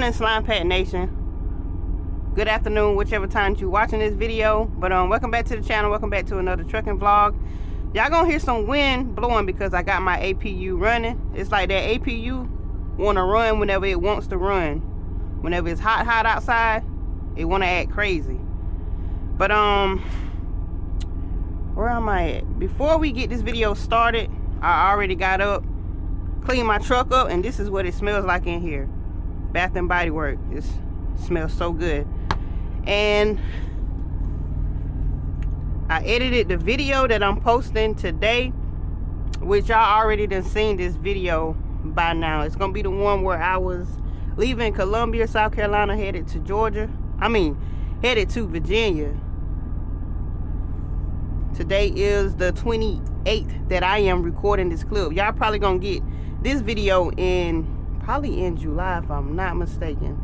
morning, Slimepack Nation. Good afternoon, whichever time you're watching this video. But welcome back to the channel. Welcome back to another trucking vlog. Y'all gonna hear some wind blowing because I got my APU running. It's like that APU wanna run whenever it wants to run. Whenever it's hot outside, it wanna act crazy. But where am I at? Before we get this video started, I already got up, cleaned my truck up, and this is what it smells like in here. Bath and Body Works. It smells so good. And I edited the video that I'm posting today, which y'all already done seen this video by now. It's gonna be the one where I was leaving Columbia, South Carolina, headed to headed to Virginia. Today is the 28th that I am recording this clip. Y'all probably gonna get this video probably in July, if I'm not mistaken.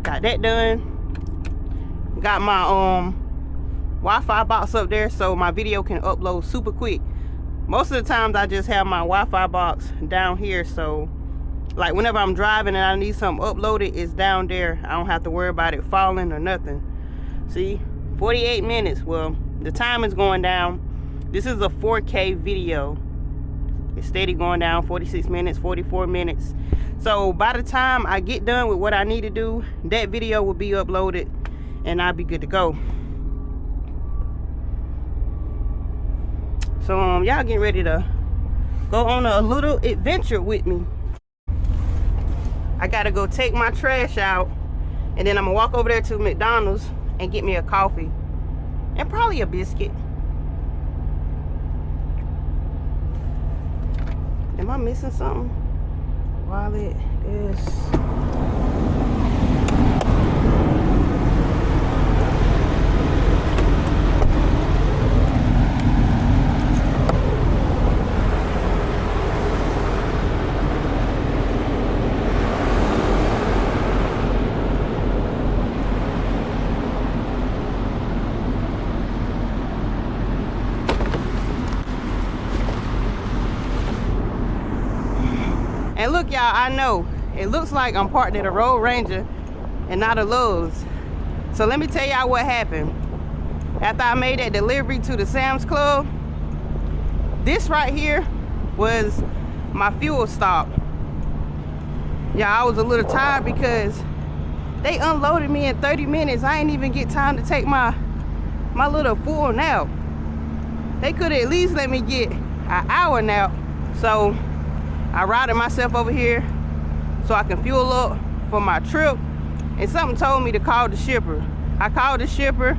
Got that done. Got my Wi-Fi box up there so my video can upload super quick. Most of the times I just have my Wi-Fi box down here, so like whenever I'm driving and I need something uploaded, it's down there. I don't have to worry about it falling or nothing. See, 48 minutes. Well, the time is going down. This is a 4K video. It's steady going down. 46 minutes, 44 minutes. So by the time I get done with what I need to do, that video will be uploaded and I'll be good to go. So y'all get ready to go on a little adventure with me. I gotta go take my trash out, and then I'm gonna walk over there to McDonald's and get me a coffee and probably a biscuit. Am I missing something? Wallet, this. And look, y'all, I know it looks like I'm parked at a Road Ranger and not a Lowe's. So let me tell y'all what happened. After I made that delivery to the Sam's Club, this right here was my fuel stop. Yeah, I was a little tired because they unloaded me in 30 minutes. I ain't even get time to take my little full nap. They could at least let me get an hour nap. So I routed myself over here so I can fuel up for my trip, and something told me to call the shipper. I called the shipper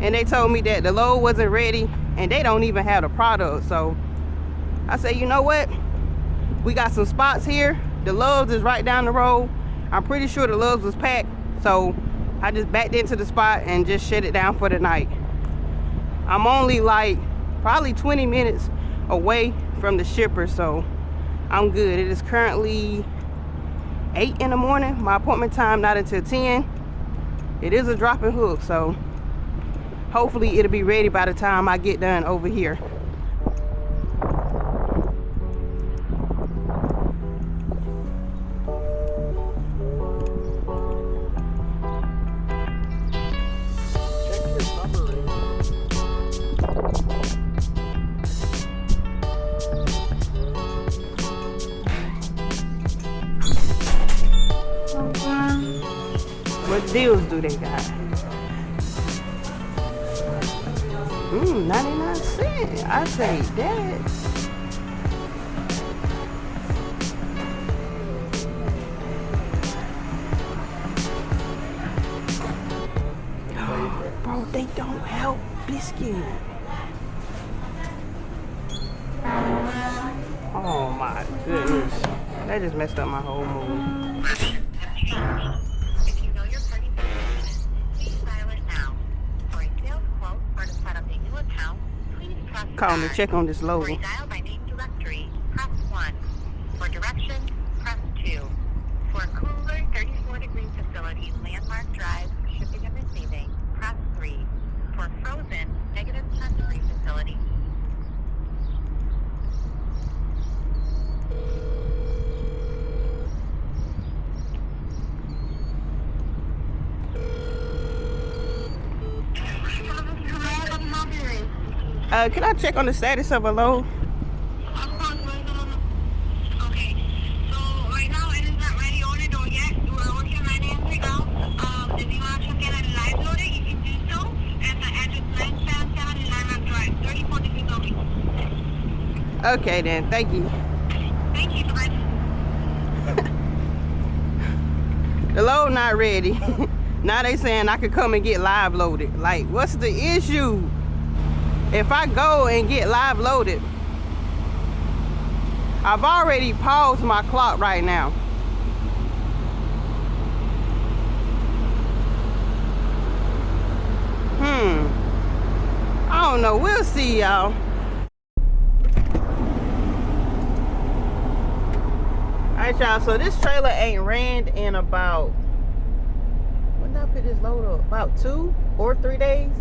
and they told me that the load wasn't ready and they don't even have the product. So I said, you know what? We got some spots here. The Love's is right down the road. I'm pretty sure the Love's was packed. So I just backed into the spot and just shut it down for the night. I'm only like probably 20 minutes away from the shipper, so I'm good. It is currently 8 in the morning. My appointment time not until 10. It is a drop and hook, so hopefully it'll be ready by the time I get done over here. What deals do they got? 99 cents. I say that. Bro, they don't help biscuit. Oh my goodness. That just messed up my whole mood. Call me, check on this load. For a dial by name directory, press 1. For directions, press 2. For a cooler 34-degree facility, Landmark Drive, shipping and receiving, press 3. For frozen, negative 10-degree facility, Can I check on the status of a load? Of course, okay. So right now it is not ready on it or yet. We're working on it now. If you want to get it live loaded, you can do so at the address 977 Limehouse Drive, 34 degrees over. Okay then, thank you. Thank you, bye. The load not ready. Now they saying I could come and get live loaded. Like, what's the issue? If I go and get live loaded, I've already paused my clock right now. I don't know. We'll see, y'all. Alright, y'all. So this trailer ain't ran in about, when did I put this load up? About 2 or 3 days.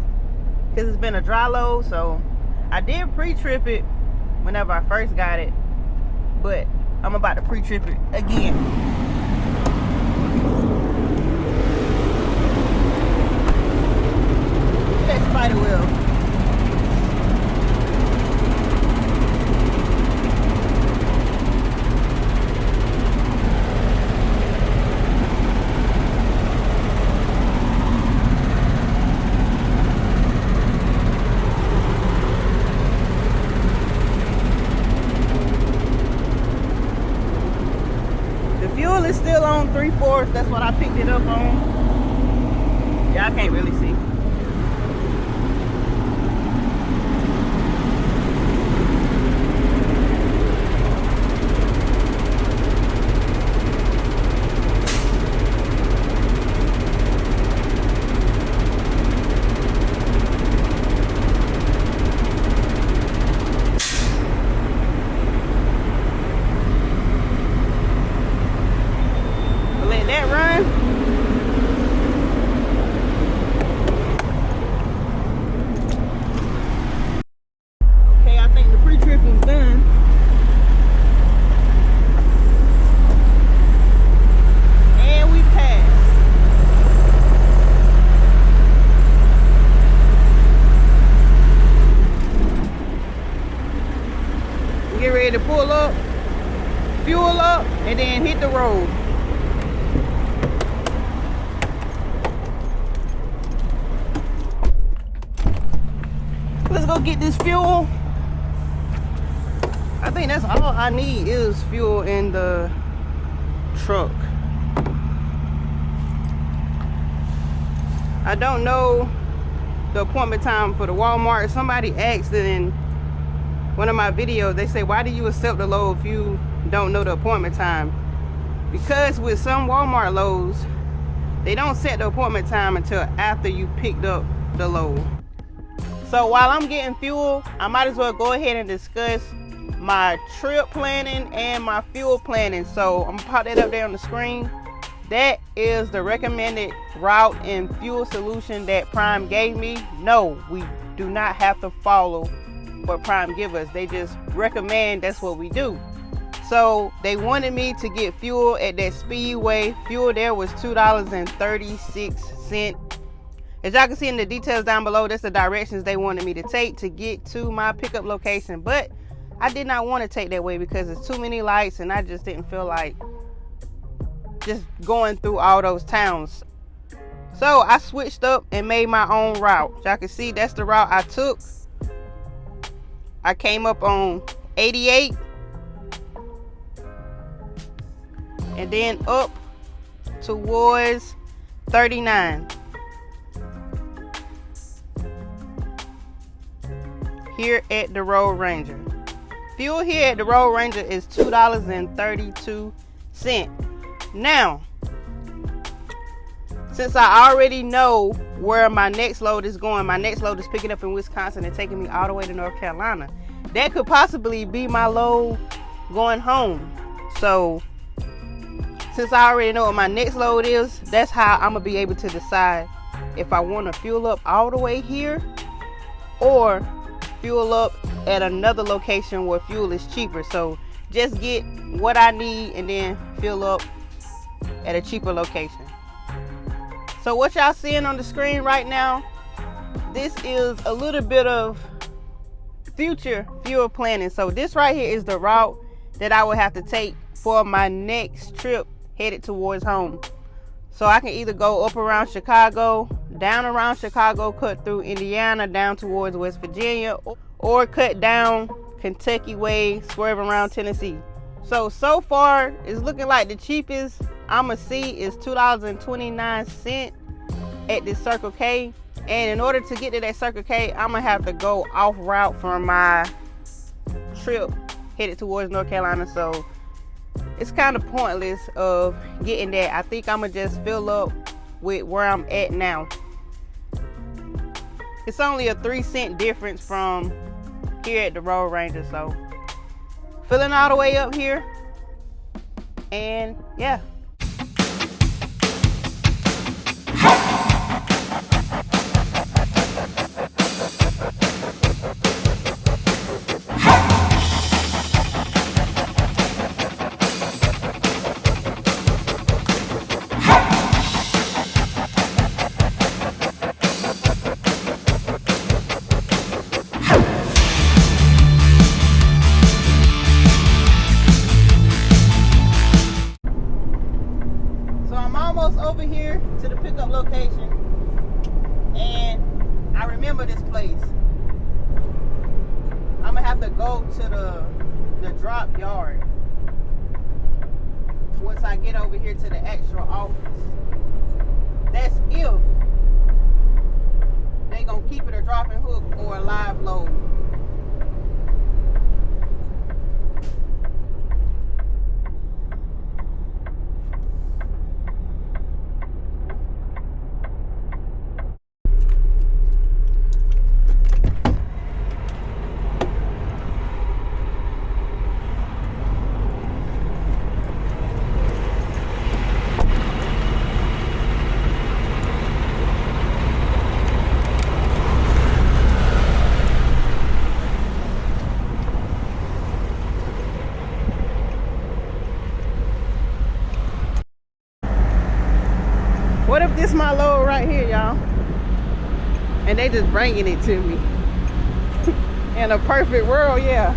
Because it's been a dry load. So I did pre-trip it whenever I first got it. But I'm about to pre-trip it again. That spider wheel. The fuel is still on 3/4. That's what I picked it up on. Y'all can't really see. Let that run. Okay, I think the pre-trip is done. And we passed. We get ready to pull up, fuel up, and then hit the road. Let's go get this fuel. I think that's all I need is fuel in the truck. I don't know the appointment time for the Walmart. Somebody asked in one of my videos, they say, why do you accept the load if you don't know the appointment time? Because with some Walmart loads, they don't set the appointment time until after you picked up the load. So while I'm getting fuel, I might as well go ahead and discuss my trip planning and my fuel planning. So I'm gonna pop that up there on the screen. That is the recommended route and fuel solution that Prime gave me. No, we do not have to follow what Prime give us. They just recommend that's what we do. So they wanted me to get fuel at that Speedway. Fuel there was $2.36. As y'all can see in the details down below, that's the directions they wanted me to take to get to my pickup location. But I did not want to take that way because there's too many lights and I just didn't feel like just going through all those towns. So I switched up and made my own route. Y'all can see that's the route I took. I came up on 88 and then up towards 39. Here at the Road Ranger. Fuel here at the Road Ranger is $2.32. Now, since I already know where my next load is going, my next load is picking up in Wisconsin and taking me all the way to North Carolina. That could possibly be my load going home. So, since I already know what my next load is, that's how I'm gonna be able to decide if I want to fuel up all the way here or fuel up at another location where fuel is cheaper. So just get what I need and then fill up at a cheaper location. So what y'all seeing on the screen right now, this is a little bit of future fuel planning. So this right here is the route that I would have to take for my next trip headed towards home. So I can either go up around Chicago, down around Chicago, cut through Indiana, down towards West Virginia, or cut down Kentucky way, swerve around Tennessee. So far, it's looking like the cheapest I'ma see is $2.29 at this Circle K. And in order to get to that Circle K, I'm gonna have to go off route from my trip headed towards North Carolina. So it's kind of pointless of getting that. I think I'm gonna just fill up with where I'm at now. It's only a 3-cent difference from here at the Road Ranger. So filling all the way up here, and yeah. Over here to the pickup location, and I remember this place. I'm gonna have to go to the drop yard once I get over here to the actual office. That's if they gonna keep it a drop and hook or a live load. What if this my load right here, y'all? And they just bringing it to me. In a perfect world, yeah.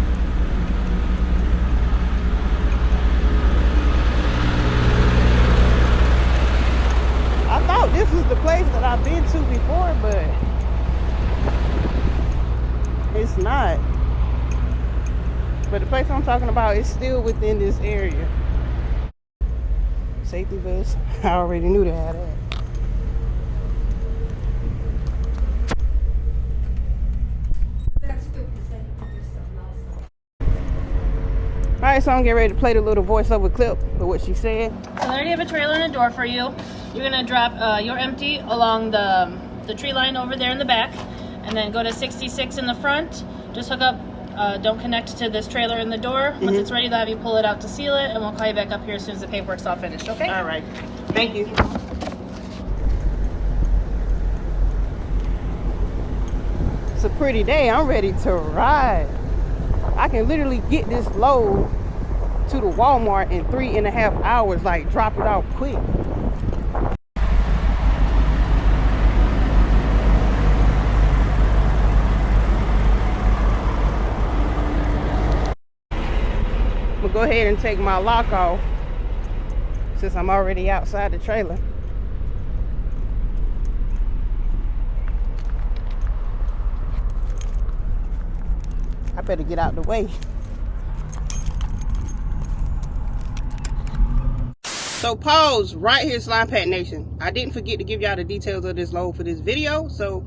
I thought this was the place that I've been to before, but it's not. But the place I'm talking about is still within this area. Safety vest. I already knew they had that. Alright, so I'm getting ready to play the little voiceover clip of what she said. So I already have a trailer and a door for you. You're gonna drop your empty along the tree line over there in the back, and then go to 66 in the front. Just hook up. Don't connect to this trailer in the door. Once it's ready, they'll have you pull it out to seal it, and we'll call you back up here as soon as the paperwork's all finished, okay? All right. Thank you. It's a pretty day. I'm ready to ride. I can literally get this load to the Walmart in 3.5 hours, like drop it off quick. I'm gonna go ahead and take my lock off since I'm already outside the trailer. I better get out the way. So pause right here, Slimepack Nation. I didn't forget to give y'all the details of this load for this video, so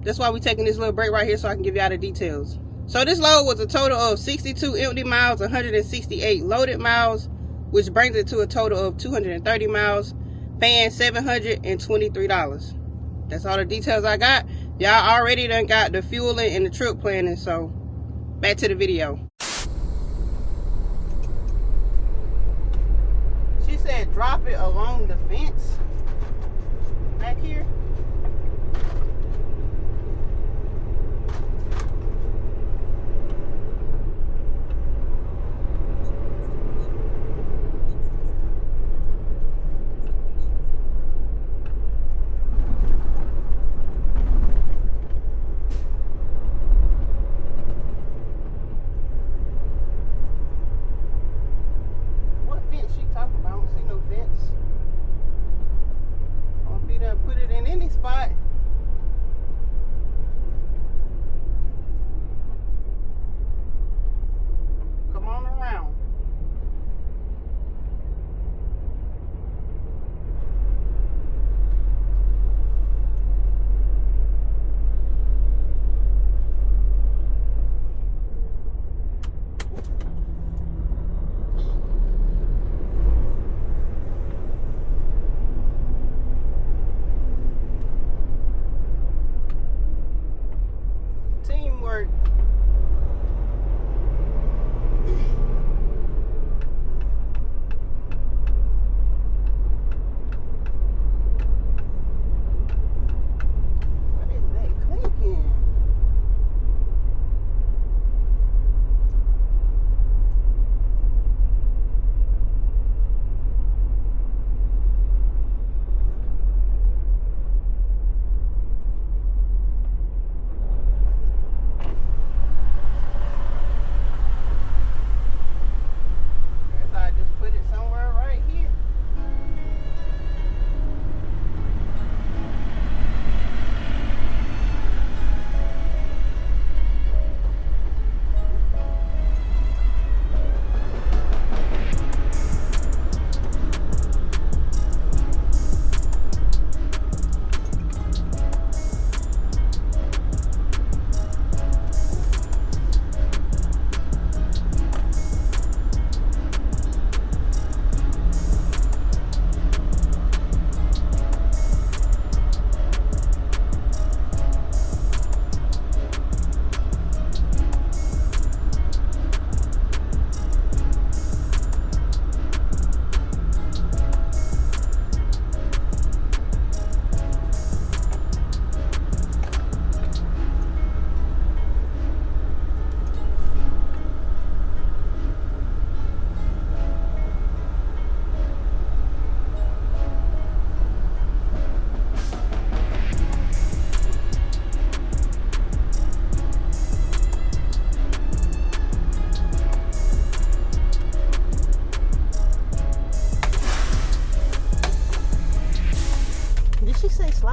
that's why we're taking this little break right here so I can give y'all the details. So this load was a total of 62 empty miles, 168 loaded miles, which brings it to a total of 230 miles, paying $723. That's all the details I got. Y'all already done got the fueling and the trip planning, so back to the video. She said drop it along the fence back here.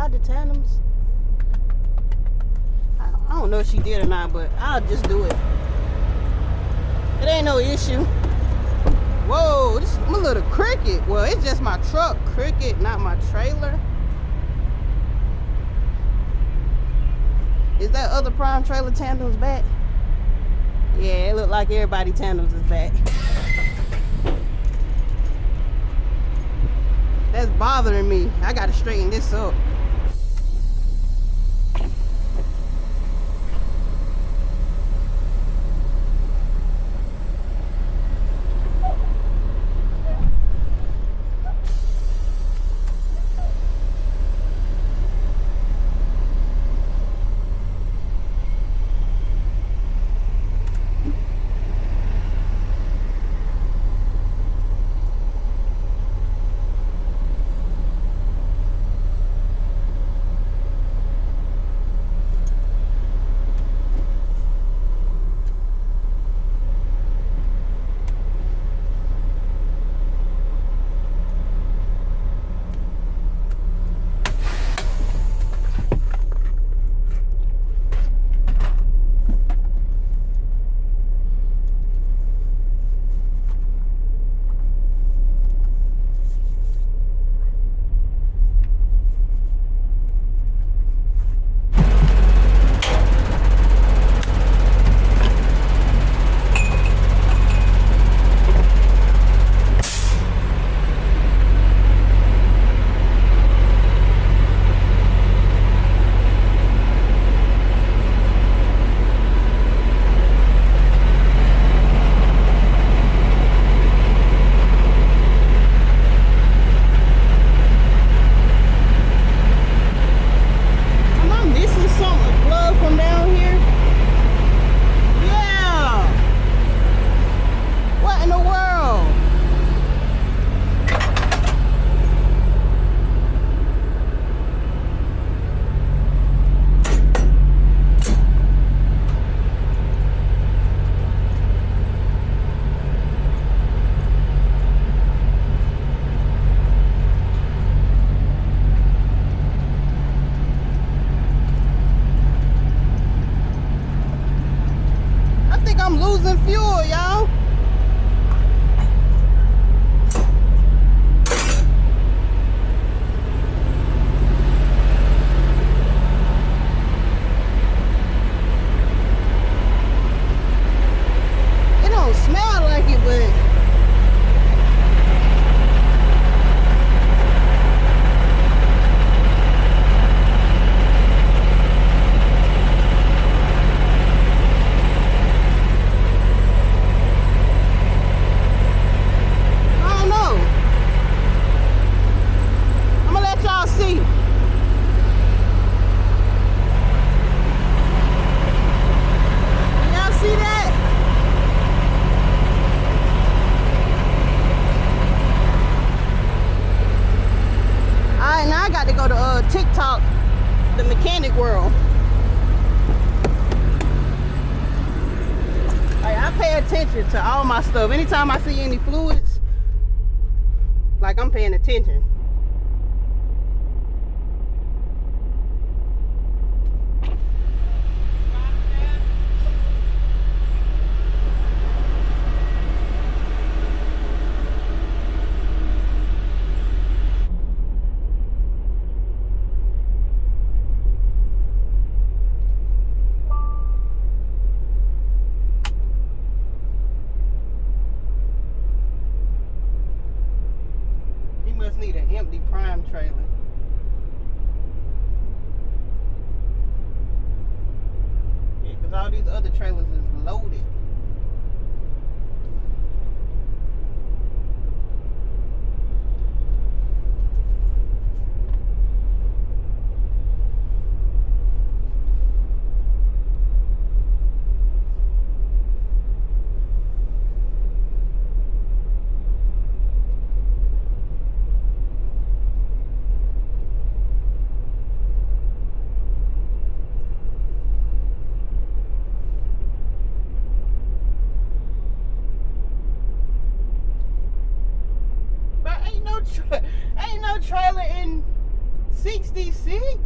slide the tandems? I don't know if she did or not, but I'll just do it. It ain't no issue. Whoa, this is my little cricket. Well, it's just my truck cricket, not my trailer. Is that other prime trailer tandems back? Yeah, it look like everybody tandems is back. That's bothering me. I gotta straighten this up. I'm losing fuel, y'all. It don't smell like it, but TikTok, the mechanic world. Like, I pay attention to all my stuff. Anytime I see any fluids, like, I'm paying attention. Must need an empty prime trailer. Yeah, because all these other trailers is loaded. Ain't no trailer in 66?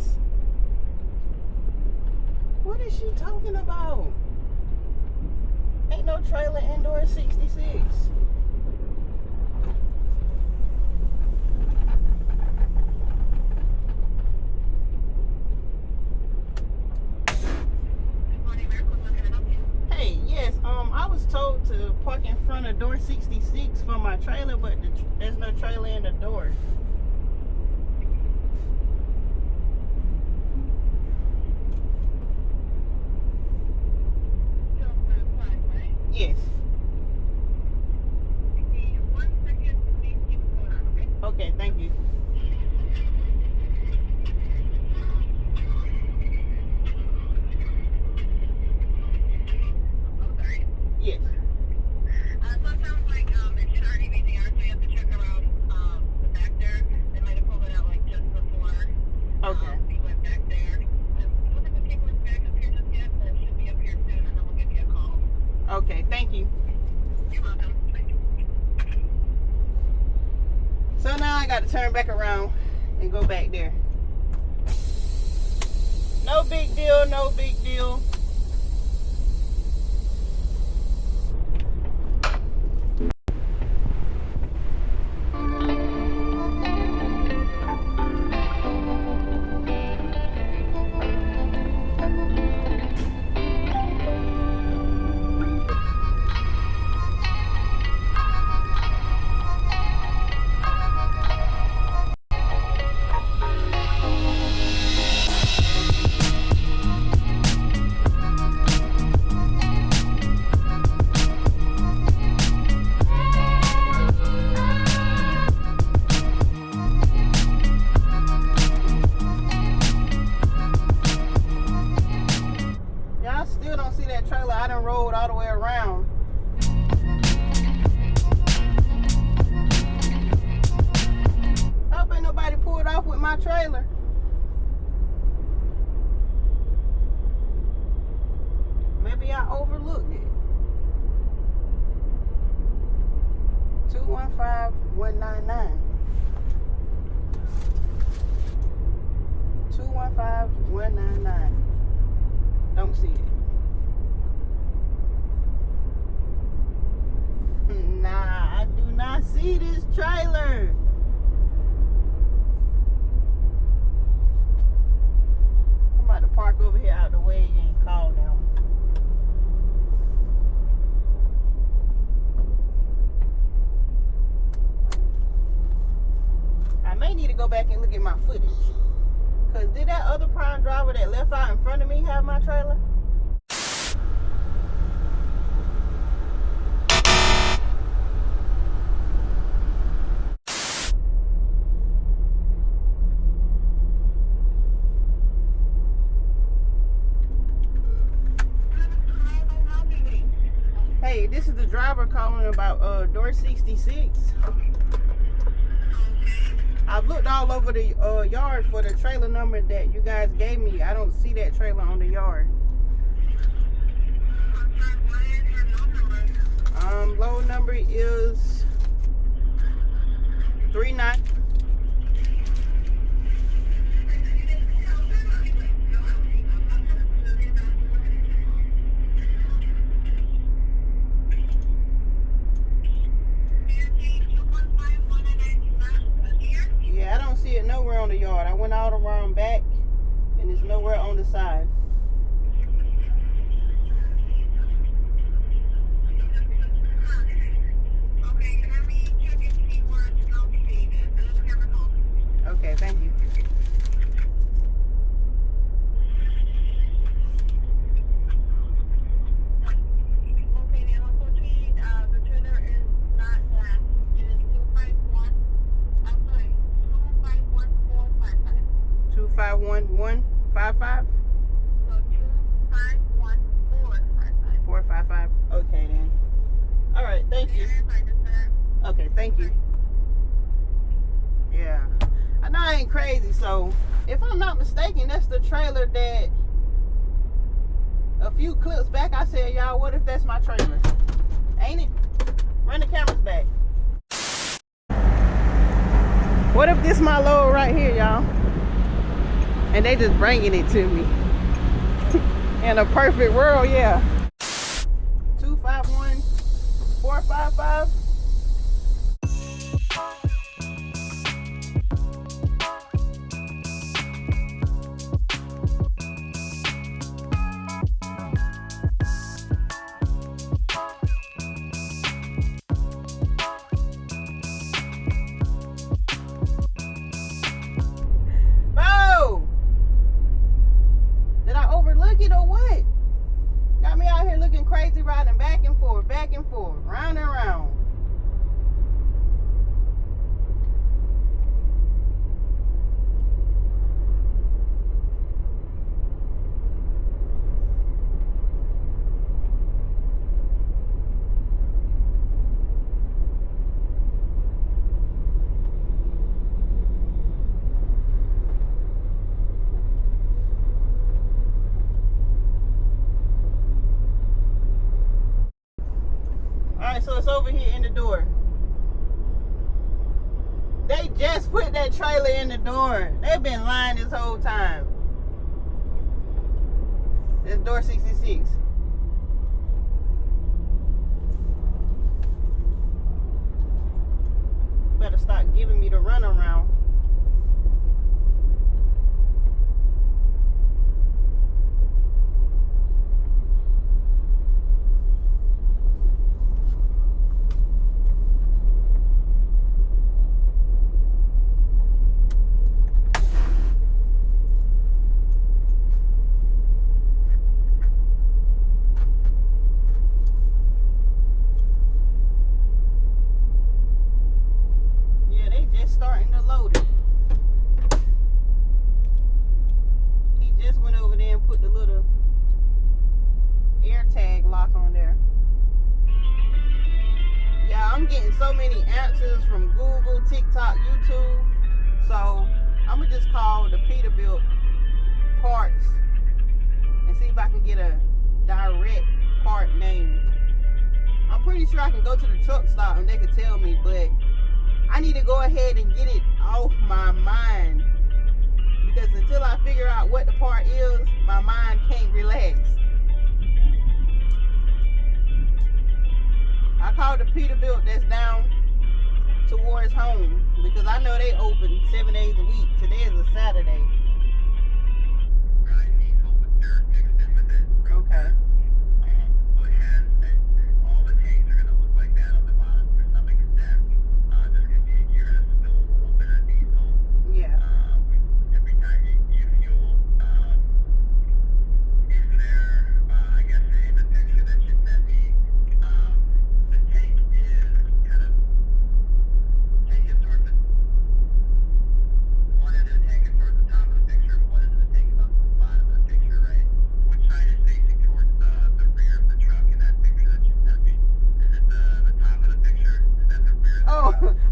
What is she talking about? Ain't no trailer in door 66. Hey, yes, I was told to park in front of door 66 for my trailer, but there's no trailer in the door. Yes. Okay, thank you. Yes. So it sounds like it should already be there, so you have to check around the back there. They might have pulled it out like just before Okay. we went back there. Look at the paperwork back up here just yet, but it should be up here soon, and then we'll give you a call. Okay, thank you. You're welcome. So now I got to turn back around and go back there. No big deal, no big deal. Y'all still don't see that trailer. I done rolled all the way around. Hope ain't nobody pulled off with my trailer. Maybe I overlooked it. 215-199. 215-199. Don't see it. Nah, I do not see this trailer. I'm about to park over here out the way and call them. I may need to go back and look at my footage. Cause did that other prime driver that left out in front of me have my trailer? Hey, this is the driver calling about door 66. I've looked all over the yard for the trailer number that you guys gave me. I don't see that trailer on the yard. Load number is 39. Yeah, I don't see it nowhere on the yard. I went all around back and it's nowhere on the side. Okay, let me check and see where it's located. Okay, thank you. Okay, now unfortunately, the trailer is not that. It is 251. I'm sorry, 251455. 251155? So 251455. 455. Okay then. All right, thank you. Okay, thank you. Yeah, I know I ain't crazy, so if I'm not mistaken, that's the trailer that a few clips back I said, y'all, what if that's my trailer? Ain't it? Run the cameras back. What if this my load right here, y'all? And they just bringing it to me. In a perfect world, yeah. 251-455. Oh! Did I overlook it or what? Got me out here looking crazy, riding back and forth, round and round. Alright, so it's over here in the door. They just put that trailer in the door. They've been lying this whole time. It's door 66. Better stop giving me the runaround. Starting to load it. He just went over there and put the little air tag lock on there. Yeah, I'm getting so many answers from Google, TikTok, YouTube. So I'm gonna just call the Peterbilt parts and see if I can get a direct part name. I'm pretty sure I can go to the truck stop and they can tell me, but I need to go ahead and get it off my mind, because until I figure out what the part is, my mind can't relax. I called the Peterbilt that's down towards home, because I know they open 7 days a week. Today is a Saturday. Okay.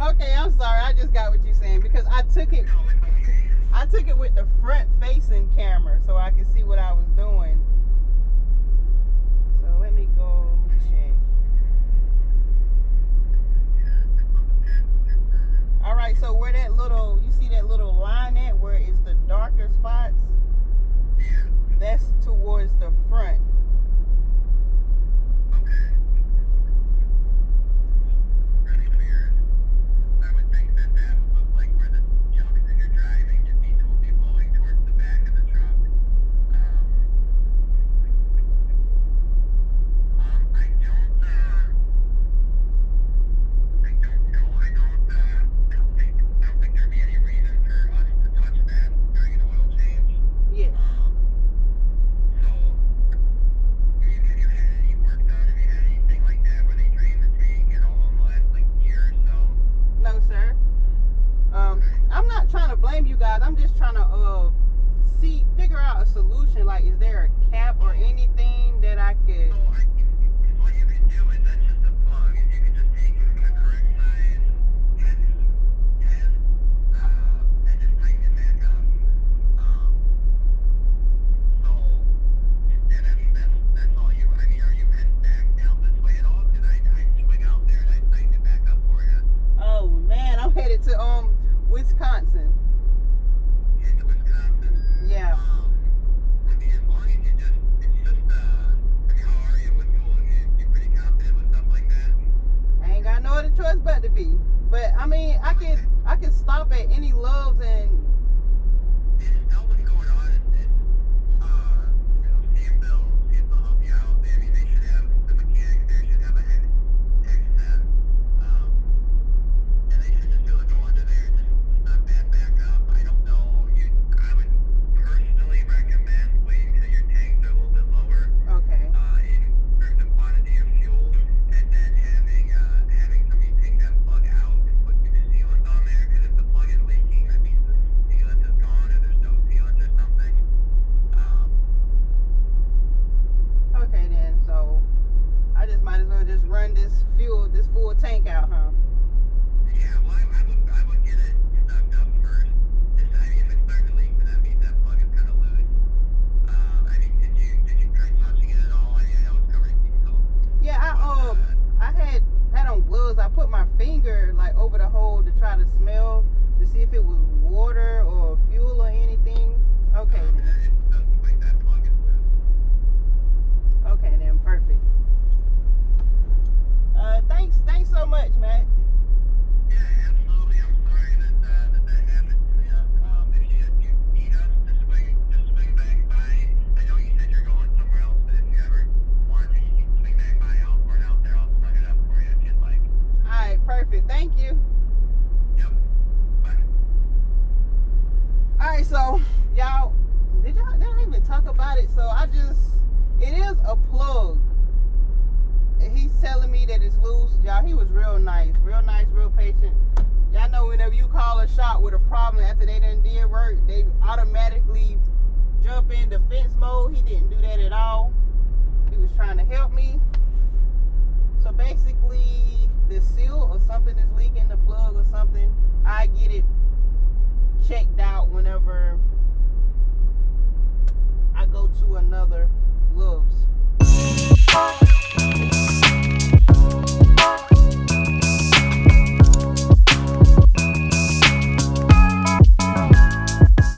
Okay, I'm sorry. I just got what you're saying, because I took it with the front facing camera so I could see what I was doing. So let me go check. All right, so where that little, you see that little line at where it's the darker spots? That's towards the front. You guys, I'm just trying to figure out a solution. Like, is there a cap or anything that I could? What you can do is, that's just a plug, is you can just take it from the correct size and just tighten it back up. So that's all you. I mean, are you heading back down this way at all? Because I swing out there and I tighten it back up for you. Oh man, I'm headed to Wisconsin. Into Wisconsin? Yeah. about to be. But I mean, I can stop at any Love's and. Tell what's going on and see if they'll help you out. I mean, they should have, the mechanics there should have a head tech set. And they should just be able to go under there and just stop that back up. I don't know, I would personally recommend waiting till your tanks are a little bit lower. Okay. In terms of quantity of fuel, and then having somebody take that plug out and put new sealant on there, because if the plug is leaking, that means the sealant is gone or there's no sealant or something. Okay then, so I just might as well just run this full tank out, huh? Yeah, well, I would get it stuck up first. I mean, if it's starting to leak, then that means that plug is kind of loose. I mean, did you try touching it at all? I mean, I know it's covered in diesel. Yeah, I had on gloves. I put my finger like over the hole to try to smell to see if it was water or fuel or anything. Okay then. It doesn't look like that plug is loose. Okay then, perfect. Thanks so much, Matt. Yeah, absolutely. I'm sorry that happened to you. If you need us, just swing back by. I know you said you're going somewhere else, but if you ever want to, you can swing back by. I'll pour it out there. I'll snug it up for you if you'd like. All right, perfect. Thank you. Yep. Bye. All right, so y'all, did I even talk about it? So it is a plug. And he's telling me that it's loose. Y'all, he was real nice, real patient. Y'all know whenever you call a shop with a problem after they done did work, they automatically jump in defense mode. He didn't do that at all. He was trying to help me. So basically, the seal or something is leaking, the plug or something. I get it checked out whenever I go to another Love's.